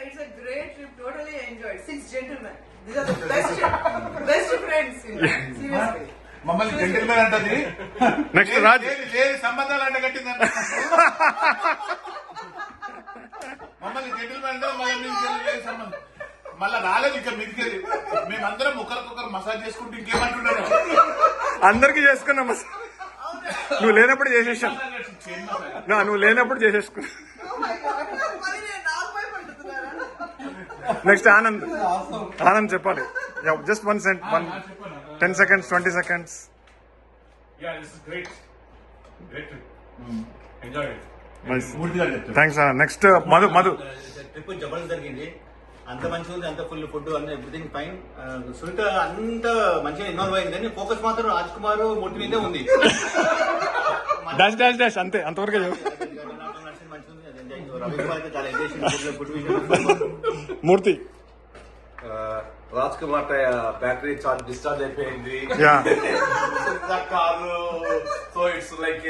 it's a great trip. Totally enjoyed. 6 gentlemen. These are the best friends. Seriously. మమ్మల్ని gentlemen అంటది. Next Raj లేని సంబంధాలు అంటగట్టిందంట. మమ్మల్ని జెంటిల్మెన్ అంటే లేని సంబంధం మళ్ళా రాలేదు ఇంకా మీదికెళ్ళి మేమందరం ఒకరికొకరు మసాజ్ చేసుకుంటూ ఇంకేమంటున్నారు. అందరికి చేసుకున్నా నువ్వు లేనప్పుడు చేసేసాను. నువ్వు లేనప్పుడు చేసేసుకున్నా. నెక్స్ట్ ఆనంద్ చెప్పాలి. Just 10 seconds, 20 seconds. Yeah, this is great. Great trip. Enjoy it. Nice. పూర్తిగా చెప్తాను. Thanks. Next Madhu. Trip Jabardasth జరిగింది. అంత మంచిగా ఉంది, అంత ఫుల్ ఫుడ్ అన్ని ఎవ్రీథింగ్ ఫైన్. సునీత అంత మంచిగా ఇన్వాల్వ్ అయింది కానీ ఫోకస్ మాత్రం రాజ్ కుమార్ మూర్తి మీదే ఉంది. డాష్ అంతే, అంతవరకు రవి కుమార్ అయితే చాలా ఎంజాయ్ గుడ్ విషయం. Murthy Raj Kumar battery charge discharge అయిపోయింది కారు. సో ఇట్స్ లైక్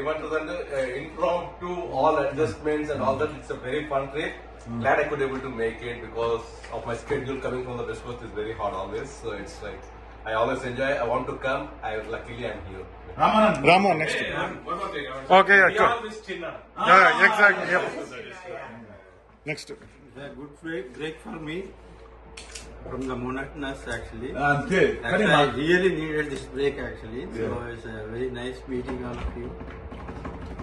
ఏమంటుందంటే impromptu all adjustments and all that. It's a very fun trip. Glad I could able to make it because of my schedule coming from the West Coast is very hard always. So it's like I always enjoy. I want to come. Luckily I'm here. Ramu next. One more thing. Okay, we sure. all miss Chinna. Yeah, exactly. Yeah. Next. A good break for me from the monotonous actually. అంతే. Actually, I really needed this break actually. So it's a very nice meeting all of you.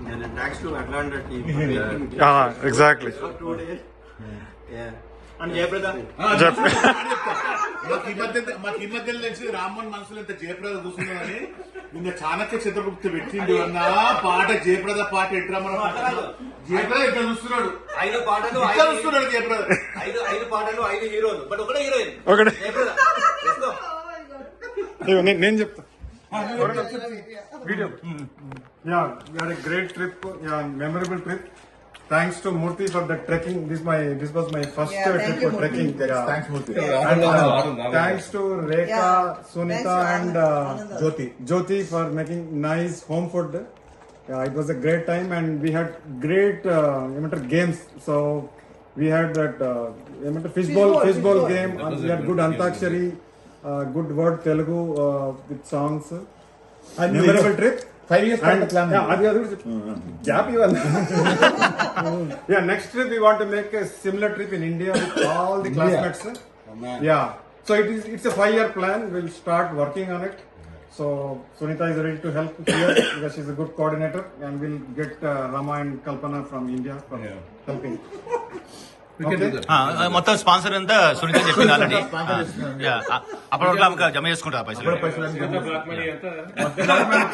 And thanks to Atlanta team for making it. Exactly. For 2 days. Yeah. And Jayprada. మాకు ఈ మధ్యలో తెలిసి రామ్మోహన్ మనసులో ఇంత జయప్రద కూర్చున్నామని నిన్న చాణక్య చతుర్భుక్తి పెట్టిండు అన్న పాట. జయప్రద పాట ఎట్రా మనం జయప్రద ఇక్కడ చూస్తున్నాడు. 5 పాటలు ఇక్కడ చూస్తున్నాడు జయప్రద. 5 పాటలు 5 హీరోలు బట్ ఒకటే హీరోయిన్. ఒకటే. జయప్రద. Let's go. నేను చెప్తా. Video. Yeah, we had a great trip. Yeah, memorable trip. Thanks to Murthy for the trekking. This was my first trip for trekking. Thanks Murthy. And thanks to Rekha, Sunita and Jyoti for making nice home food. Yeah, it was a great time and we had great games. So we had that fishball game. We had good Antakshari, good word Telugu with songs. Memorable trip. 5 years plan. Gap even. Yeah, next trip we want to make a similar trip in India with all the classmates. Yeah. So it's a 5-year plan. We'll start working on it. So Sunita is ready to help here because she's a good coordinator, and we'll get Rama and Kalpana from India for helping. మొత్తం sponsor అంతా సునీత చెప్పింది already. అప్పటి వరకు జమ చేసుకుంటారు పైసలు. Black money.